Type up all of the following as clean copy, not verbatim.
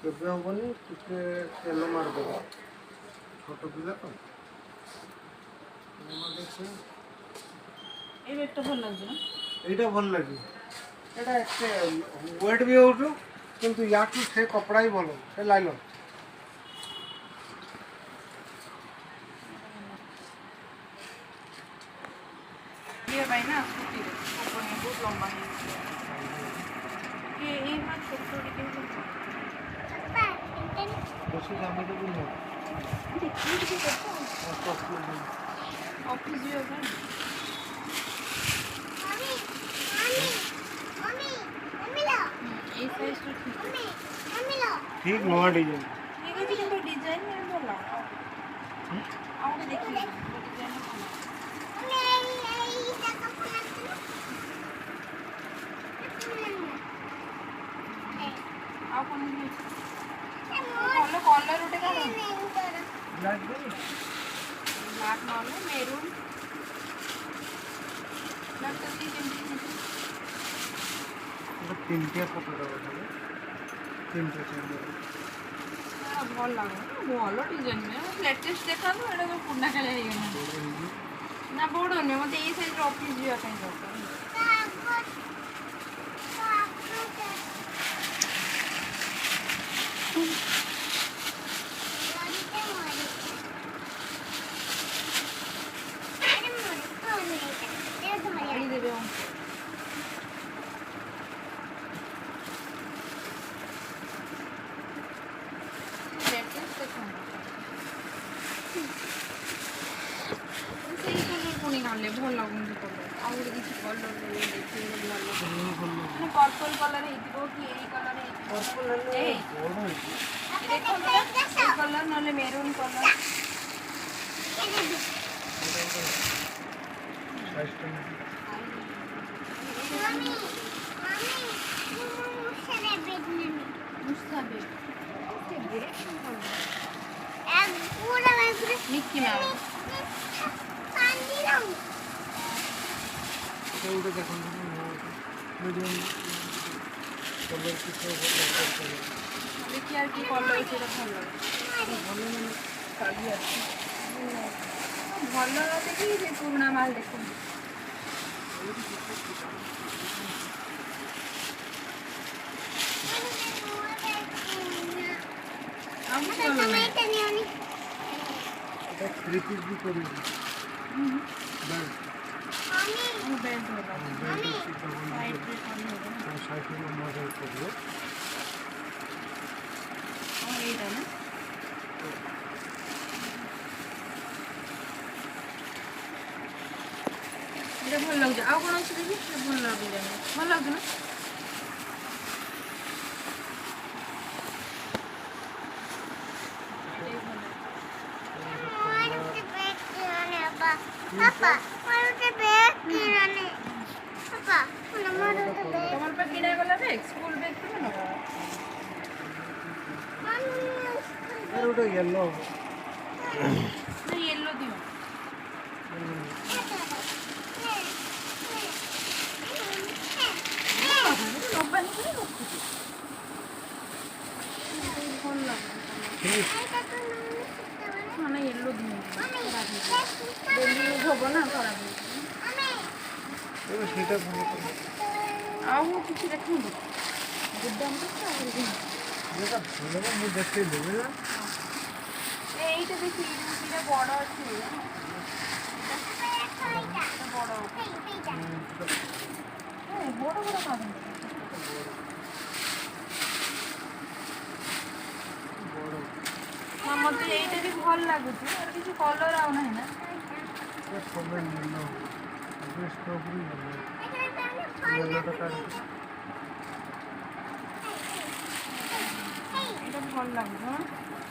କେବେ ହବନି ଟିକେ ତେଲ ମାରିଦେବ ଛୋଟ ପିଲା ତ এই বেডটা ভালো লাগছে না এইটা ଭଲ ଲାଗିବ ଏଇଟା ଏତେ ୱେଟ୍ ବି ହେଉଛୁ କିନ୍ତୁ ୟାଠୁ ସେ କପଡ଼ା ହିଁ ଭଲ ସେ ଲାଇଲନ୍ ये भाई ना स्कूटी ऊपर में बहुत लंबा है ये ना छोटे छोटे ବେଶୀ ଦାମୀ ବି ନୁହଁ ऑफिस भी होगा এই সাইজটা ঠিক ঠিক নୂଆ ଡିଜାଇନ୍ ঠিক আছে কিন্তু ডিজাইন ভালো আমাকে দেখি ডিজাইন ଆଉ କ'ଣ ଭଲ କଲର୍ ଗୋଟେ କ'ଣ ବ୍ଲାକ୍ ବ୍ଲାକ୍ ନହେଲେ ମେରୁନ୍ ବ୍ଲାକ୍ ତ ଯେମିତି ତିନିଟା କପଡ଼ା ତିନିଟା ଚାରିଟା ଭଲ ଲାଗୁନି ଭଲ ଡିଜାଇନ୍ ଲେଟେଷ୍ଟ ଦେଖାନ୍ତୁ ଏଇଟା ତ ପୁରୁଣା କାଳିଆ ହେଇଗଲା ନା ବଡ଼ ନୁହେଁ ମୋତେ ଏଇ ସାଇଜ୍ର ଅଫିସ୍ ଯିବା ପାଇଁ ଦରକାର ଦେବେ ସେଇ କଲର୍ ପୁଣି ଆଣିଲେ ଭଲ ଲାଗୁନି କଲର୍ ଆଉ ଗୋଟେ କିଛି କଲର୍ ଦେଖିଲେ ଭଲ ମାନେ ପର୍ପଲ୍ କଲର୍ ହେଇଥିବ କି ଏଇ କଲର୍ ହେଇଥିବ ଦେଖନ୍ତୁ ଏଇ କଲର୍ ନହେଲେ ମେରୁନ୍ କଲର୍ मिक्की माउस ଗୋଟେ ଦେଖନ୍ତୁ ମିଡ଼ିୟମ୍ କଲର୍ କିଛି देखिए यार की कलर सेटा भल भल देखी से पुराना माल देखो थ्री पीस भी करेगी बेल्ट होगा साइड में मॉडल करिए और ये ना ये भल लग जा आ कोन अछि देखि भल लग जा भल लग ना पापा मारुते बैग किराने पापा मारुते बैग তোমার পা কিনা গলা ব্যাগ স্কুল ব্যাগ তো না यार वो येलो না येलो দিও লম্বা করে রখুছি ভাল লাগে না येलो দিও ডেলি ইউজ হবো না খারাপ ये सीटा बंद कर ଆଉ କିଛି ଦେଖନ୍ତୁ ଗୁଦାମ ତ যেটা ভালো না ମୁଁ দেখে দেবে না এইটা দেখি এটা বড় আছে বড় বড় বড় পাবেন না মতে এইটা ବି ଭଲ ଲାଗୁଛି আর কিছু কলর ଆଉ ନାହିଁ না समय मिलना होगा स्ट्रॉबेरी येलो तो कर এটা ଭଲ ଲାଗୁଛି ହଁ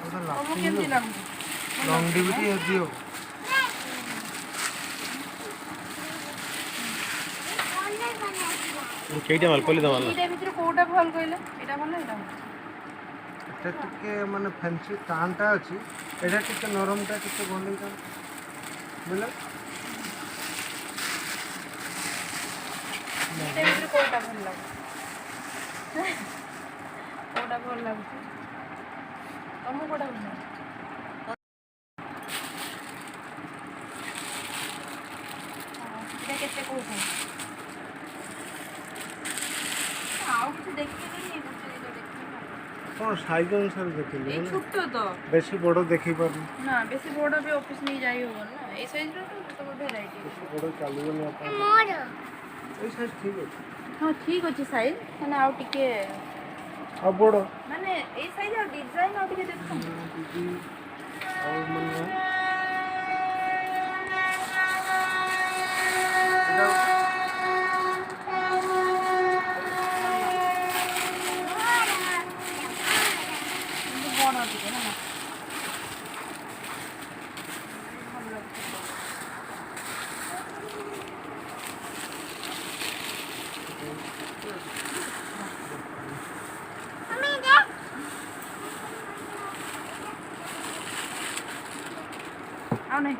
ওটা ତମକୁ କେମିତି ଲାଗୁଛି लॉन्गेविटी है दियो କେଇଟା ମାଲ କଲି ଦମାଲ ଏଇଟା ଭିତରୁ କୋଉଟା ଭଲ କହିଲେ? ଏଇଟା ଭଲ ଏଇଟା ଭଲ? এটা ଟିକେ মানে ফ্যান্সি টানটা আছে, এটা ଟିକେ নরমটা ଟିକେ বন্ধ কাম বুঝলে। ଏଇଟା ଭିତରୁ କୋଉଟା ଭଲ ଲାଗୁଛି? କୋଉଟା ଭଲ ଲାଗୁଛି? ତମକୁ କୋଉଟା ଭଲ ଲାଗୁଛି? ଏଇଟା କେତେ କହୁଛନ୍ତି? ଆଉ କିଛି ଦେଖିଲେନି, ଗୋଟେ ଦିଟା ଦେଖିଲେ কোন সাইজ অনুসারে দেখিলি এই ছোট্ট তো বেশি বড় দেখি পারবি, না, বেশি বড় भी অফিস নিয়ে যাই হবো না, এই সাইজর তো ସବୁ ভ্যারাইটি। বেশি বড় চালিবনি আপন ମୋର এই সাইজ ঠিক আছে। ହଁ ଠିକ୍ ଅଛି ସାଇଜ୍, ମାନେ ଆଉ ଟିକେ ଆଉ ବଡ଼ ମାନେ ଏଇ ସାଇଜ୍ ଆଉ ଡିଜାଇନ୍ ଆଉ ଟିକେ ଦେଖନ୍ତୁ। ଦିଦି ଆଉ ମାନେ କିନ୍ତୁ ବଡ଼ ଟିକେ ହେଲା। ଭଲ ଲାଗୁଛି। ମମି ଦେ ଆଉ ନାହିଁ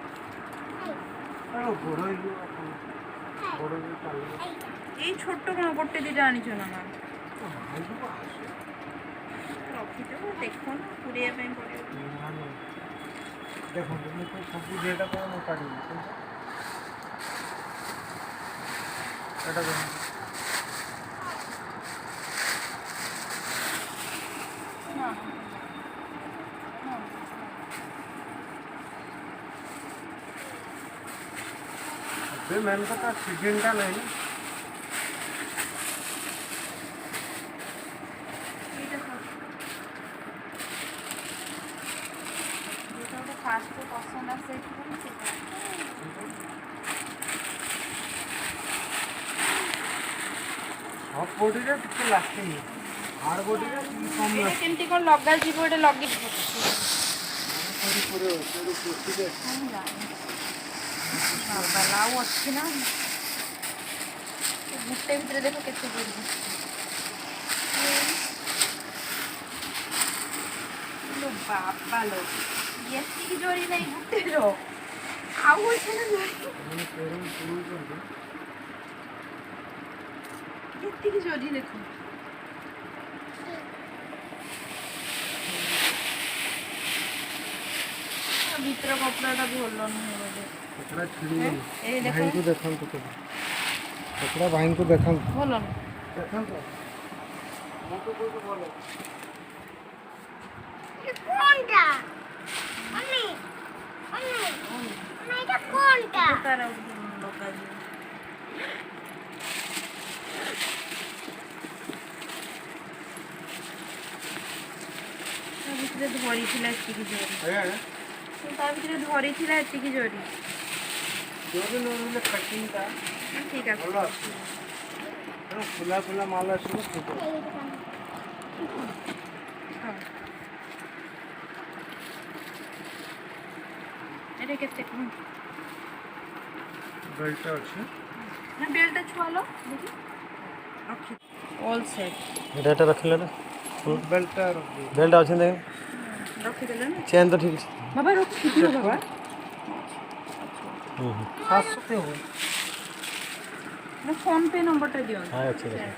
ଆଉ ବଡ଼ ହେଇଯିବ ଆପଣ ବଡ଼ ବି ଚାଲିବ ଏଇ ଛୋଟ କ'ଣ ଗୋଟେ ଦୁଇଟା ଆଣିଛ ନା ମା? ହେଇଯିବ ଆସୁ ରଖିଥିବ ଦେଖୁନ, ପୁରେଇବା ପାଇଁ ପଡ଼ିବ। ଦେଖନ୍ତୁ ମୁଁ ତ ସବୁ ଯେଟା ପାଇଁ ମୁଁ କାଢ଼ିବି ଏଇଟା ଦେଖନ୍ତୁ ନା ଏବେ ମେନ୍ କଥା ସିଜିନ୍ଟା ନାହିଁ ନା। ଏଇଟା ଯେଉଁଟା ଗୋଟେ ଫାଷ୍ଟ ପସନ୍ଦ ଆସେ ସେଇଟା ସଫ୍ଟ ବଡ଼ିରେ ଟିକେ ଲାଷ୍ଟିଂ ହାର୍ଡ ବଡ଼ିରେ ଟିକେ କମ୍ ଏଇଟା ଲାଷ୍ଟିଂ କେମିତି କ'ଣ ଲଗାଯିବ, ଏଇଟା ଲଗେଇଯିବ ପଡ଼ିବ ବାବା ଆଉ ଅଛି ନା ଗୋଟେ ଭିତରେ ଦେଖ କେତେ ପଡ଼ିବ। ବାବା ଲୋ, ଏତିକି ଜରି ନାହିଁ ଗୋଟେର, ଆଉ ଅଛି ନା ନାହିଁ? ଏତିକି ଜରି ଦେଖ। ଭିତର କପଡ଼ାଟା ଭଲ ନୁହେଁ ବୋଧେ। କପଡ଼ା ଛିଡ଼ିବନି। ଏଇ ଦେଖ ଭାଇଙ୍କୁ ଦେଖାନ୍ତୁ କେବେ କପଡ଼ା ଭାଇଙ୍କୁ ଦେଖାନ୍ତୁ ଭଲ ନୁହେଁ। ଦେଖାନ୍ତୁ ମୁଁ ତ କହୁଛି ଭଲ। কোনটা মমি মমি মমি এটা কোনটা তার লগাଯିବ। ତା ଭିତରେ ଧରିଥିଲା ଏତିକି ଜରି, ତା ଭିତରେ ଧରିଥିଲା ଏତିକି ଜରି। ଜରି ନହେଲେ ପ୍ୟାକିଂଟା ଠିକ୍ ଅଛି। ଭଲ ଆସିବ, ତେଣୁ ଖୋଲା ଖୋଲା ମାଲ ଆସିବ ଠିକ୍ ଅଛି। ହଁ ଏଇଟା କେତେ କ'ଣ? ବେଲ୍ଟଟା ଅଛି ନା ବେଲ୍ଟଟା ଛୁଆଲୋ ଦେଖି ରଖି ଅଲ୍ ସେଟ୍ ଏଇଟା ରଖିଲେ ନା ବେଲ୍ଟଟା ରଖିଦେବି। ବେଲ୍ଟ ଅଛି ଦେଖ ରଖିଦେଲେ ନା ଚେନ୍ ତ ଠିକ୍ ଅଛି। ବାବା, ରଖିଦିଅ ବାବା। 700 ହେବ ଫୋନ୍ ପେ ନମ୍ବରଟା ଦିଅନ୍ତୁ। ହଁ ଅଛି ଦେଖ